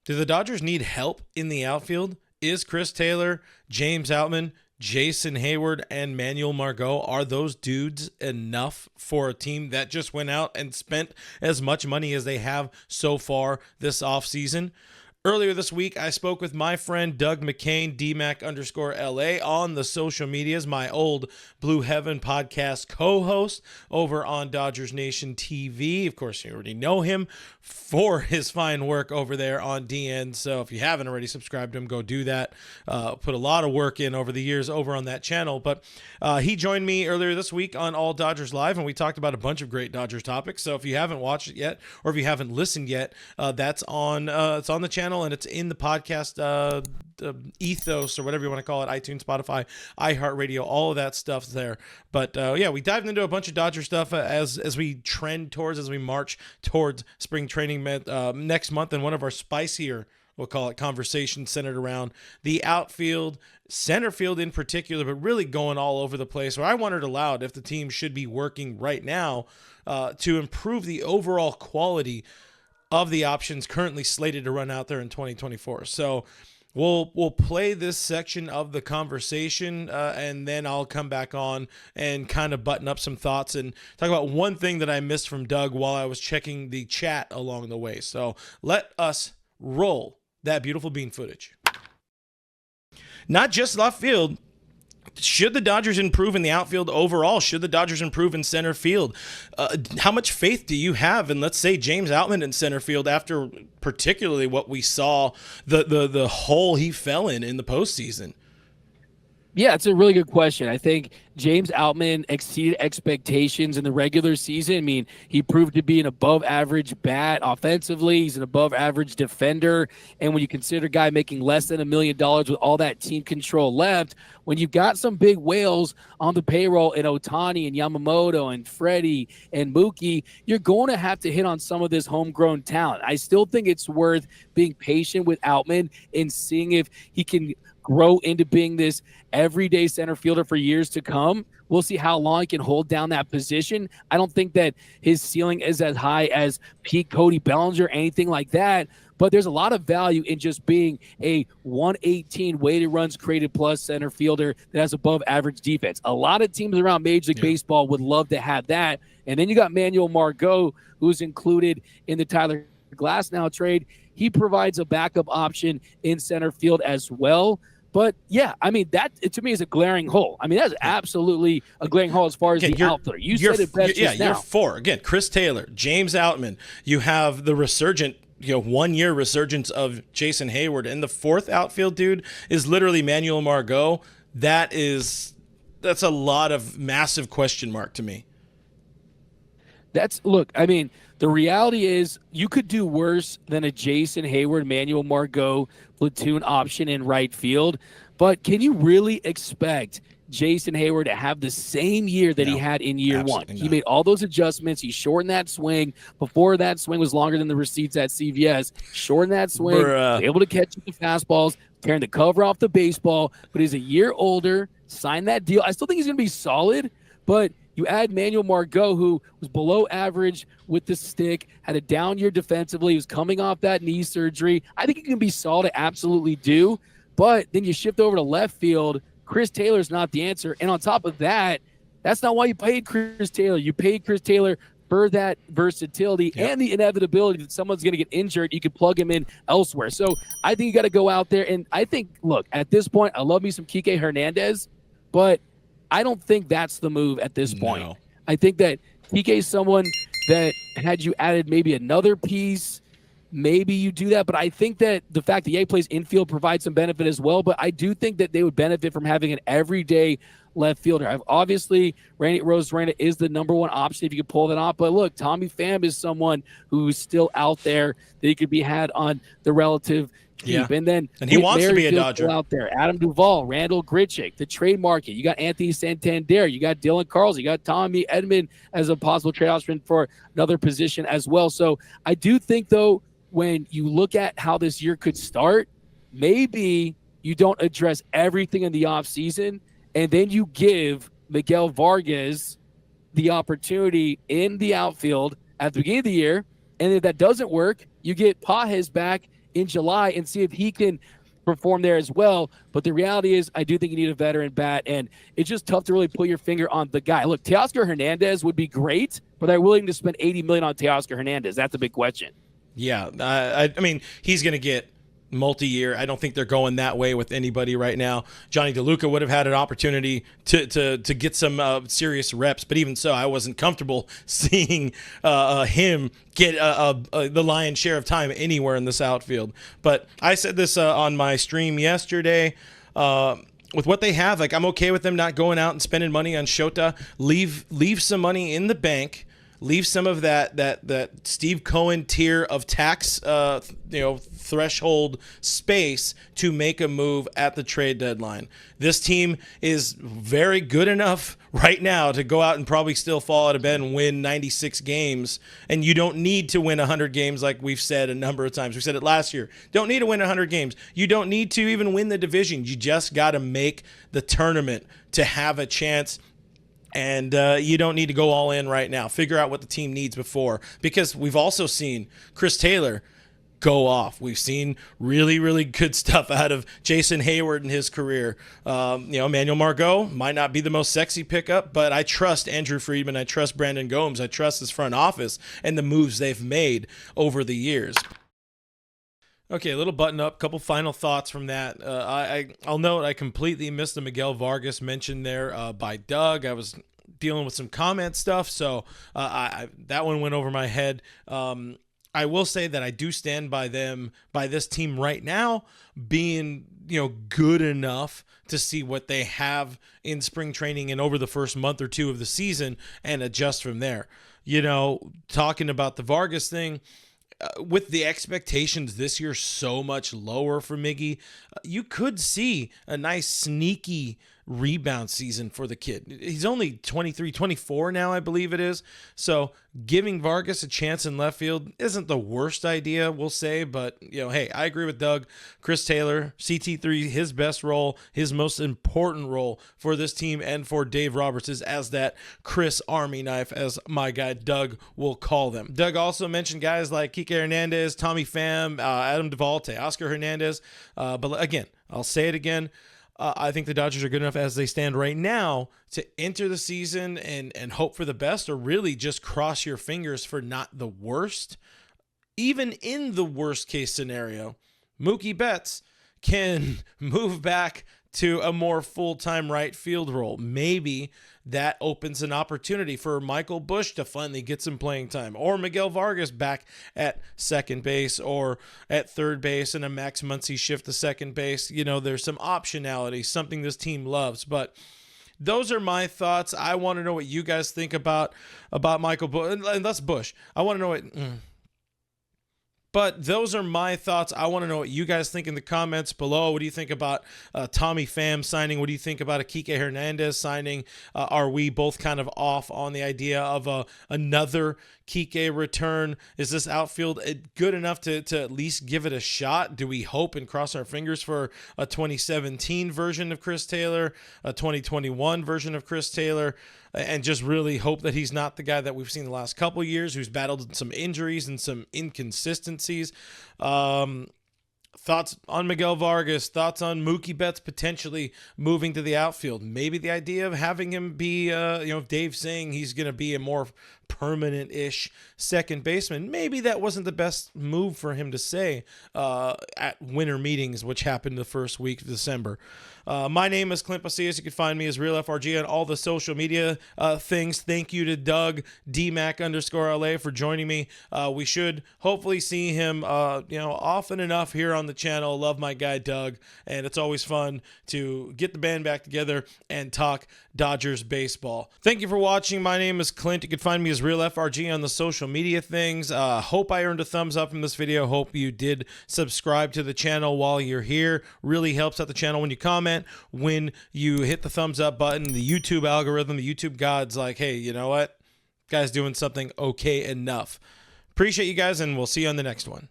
Do the Dodgers need help in the outfield? Is Chris Taylor, James Outman, Jason Hayward, and Manuel Margot, are those dudes enough for a team that just went out and spent as much money as they have so far this offseason? Earlier this week, I spoke with my friend Doug McKain, DMac_LA, on the social medias, my old Blue Heaven podcast co-host over on Dodgers Nation TV. Of course, you already know him for his fine work over there on DN. So if you haven't already subscribed to him, go do that. Put a lot of work in over the years over on that channel. But he joined me earlier this week on All Dodgers Live, and we talked about a bunch of great Dodgers topics. So if you haven't watched it yet, or if you haven't listened yet, it's on the channel. And it's in the podcast ethos, or whatever you want to call it, iTunes, Spotify, iHeartRadio, all of that stuff's there. But we dived into a bunch of Dodger stuff as we march towards spring training next month. And one of our spicier, we'll call it, conversations centered around the outfield, center field in particular, but really going all over the place, where I wondered aloud if the team should be working right now to improve the overall quality of the options currently slated to run out there in 2024. So we'll play this section of the conversation, and then I'll come back on and kind of button up some thoughts and talk about one thing that I missed from Doug while I was checking the chat along the way. So let us roll that beautiful bean footage. Not just left field. Should the Dodgers improve in the outfield overall? Should the Dodgers improve in center field? How much faith do you have in, let's say, James Outman in center field after particularly what we saw, the hole he fell in the postseason? Yeah, it's a really good question. I think James Outman exceeded expectations in the regular season. I mean, he proved to be an above-average bat offensively. He's an above-average defender. And when you consider a guy making less than $1 million with all that team control left, when you've got some big whales on the payroll in Ohtani and Yamamoto and Freddie and Mookie, you're going to have to hit on some of this homegrown talent. I still think it's worth being patient with Outman and seeing if he can grow into being this everyday center fielder for years to come. We'll see how long he can hold down that position. I don't think that his ceiling is as high as peak Cody Bellinger or anything like that, but there's a lot of value in just being a 118 weighted runs created plus center fielder that has above average defense. A lot of teams around Major League Baseball would love to have that. And then you got Manuel Margot, who's included in the Tyler Glasnow trade. He provides a backup option in center field as well. But, yeah, I mean, that, to me, is a glaring hole. I mean, that's absolutely a glaring hole as far as the outfielder. You said it best just now. You're four. Again, Chris Taylor, James Outman. You have the resurgent, 1-year resurgence of Jason Hayward. And the fourth outfield dude is literally Manuel Margot. That's a lot of massive question mark to me. Look, I mean, the reality is you could do worse than a Jason Hayward, Manuel Margot platoon option in right field. But can you really expect Jason Hayward to have the same year that he had in year one? He made all those adjustments. He shortened that swing. Before that swing was longer than the receipts at CVS. Shortened that swing, able to catch the fastballs, tearing the cover off the baseball. But he's a year older, signed that deal. I still think he's going to be solid, but you add Manuel Margot, who was below average with the stick, had a down year defensively. He was coming off that knee surgery. I think he can be solid, absolutely do. But then you shift over to left field. Chris Taylor's not the answer. And on top of that, that's not why you paid Chris Taylor. You paid Chris Taylor for that versatility and the inevitability that someone's going to get injured. You could plug him in elsewhere. So I think you got to go out there. And I think, look, at this point, I love me some Kiké Hernandez, but I don't think that's the move at this point. No. I think that Kiké is someone that had you added maybe another piece, maybe you do that. But I think that the fact that Ye plays infield provides some benefit as well. But I do think that they would benefit from having an everyday left fielder. Obviously, Randy Rosarena is the number one option if you could pull that off. But look, Tommy Pham is someone who's still out there that he could be had on the relative keep. And he wants to be a Dodger out there. Adam Duvall, Randall Grichuk, the trade market. You got Anthony Santander. You got Dylan Carlson. You got Tommy Edman as a possible trade option for another position as well. So I do think, though, when you look at how this year could start, maybe you don't address everything in the offseason, and then you give Miguel Vargas the opportunity in the outfield at the beginning of the year. And if that doesn't work, you get Pages back in July and see if he can perform there as well. But the reality is, I do think you need a veteran bat, and it's just tough to really put your finger on the guy. Look, Teoscar Hernandez would be great, but they're willing to spend $80 million on Teoscar Hernandez. That's a big question. Yeah, I mean, he's going to get multi-year. I don't think they're going that way with anybody right now. Johnny DeLuca would have had an opportunity to get some serious reps, but even so, I wasn't comfortable seeing him get the lion's share of time anywhere in this outfield. But I said this on my stream yesterday. With what they have, like, I'm okay with them not going out and spending money on Shota. Leave some money in the bank. Leave some of that Steve Cohen tier of tax threshold space to make a move at the trade deadline. This team is very good enough right now to go out and probably still fall out of bed and win 96 games. And you don't need to win 100 games like we've said a number of times. We said it last year. Don't need to win 100 games. You don't need to even win the division. You just got to make the tournament to have a chance. And you don't need to go all in right now. Figure out what the team needs before. Because we've also seen Chris Taylor go off. We've seen really, really good stuff out of Jason Hayward in his career. Manuel Margot might not be the most sexy pickup, but I trust Andrew Friedman. I trust Brandon Gomes. I trust his front office and the moves they've made over the years. Okay, a little button up. Couple final thoughts from that. I'll note I completely missed the Miguel Vargas mention there by Doug. I was dealing with some comment stuff, so that one went over my head. I will say that I do stand by this team right now being good enough to see what they have in spring training and over the first month or two of the season and adjust from there. Talking about the Vargas thing. With the expectations this year so much lower for Miggy, you could see a nice sneaky rebound season for the kid. He's only 23, 24 now, I believe it is. So giving Vargas a chance in left field isn't the worst idea, we'll say. But, hey, I agree with Doug. Chris Taylor, CT3, his best role, his most important role for this team and for Dave Roberts is as that Chris Army knife, as my guy Doug will call them. Doug also mentioned guys like Kiké Hernandez, Tommy Pham, Adam Duvall, Teoscar Hernandez. But again, I'll say it again. I think the Dodgers are good enough as they stand right now to enter the season and hope for the best, or really just cross your fingers for not the worst. Even in the worst case scenario, Mookie Betts can move back to a more full-time right field role. Maybe that opens an opportunity for Michael Busch to finally get some playing time, or Miguel Vargas back at second base or at third base, and a Max Muncy shift to second base. There's some optionality, something this team loves. But those are my thoughts. I want to know what you guys think about Michael Busch, and that's Busch. I want to know what... But those are my thoughts. I want to know what you guys think in the comments below. What do you think about Tommy Pham signing? What do you think about a Kiké Hernandez signing? Are we both kind of off on the idea of another Kiké return? Is this outfield good enough to at least give it a shot? Do we hope and cross our fingers for a 2017 version of Chris Taylor, a 2021 version of Chris Taylor, and just really hope that he's not the guy that we've seen the last couple of years who's battled some injuries and some inconsistencies? Thoughts on Miguel Vargas, thoughts on Mookie Betts potentially moving to the outfield. Maybe the idea of having him be, Dave saying he's going to be a more permanent-ish second baseman. Maybe that wasn't the best move for him to say at winter meetings, which happened the first week of December. My name is Clint Pasillas. You can find me as RealFRG on all the social media things. Thank you to Doug DMac_LA for joining me. We should hopefully see him, often enough here on the channel. Love my guy Doug, and it's always fun to get the band back together and talk Dodgers baseball. Thank you for watching. My name is Clint. You can find me as RealFRG on the social media things. Hope I earned a thumbs up from this video. Hope you did subscribe to the channel while you're here. Really helps out the channel when you comment, when you hit the thumbs up button. The YouTube algorithm, the YouTube gods like, hey, you know what? Guy's doing something okay enough. Appreciate you guys, and we'll see you on the next one.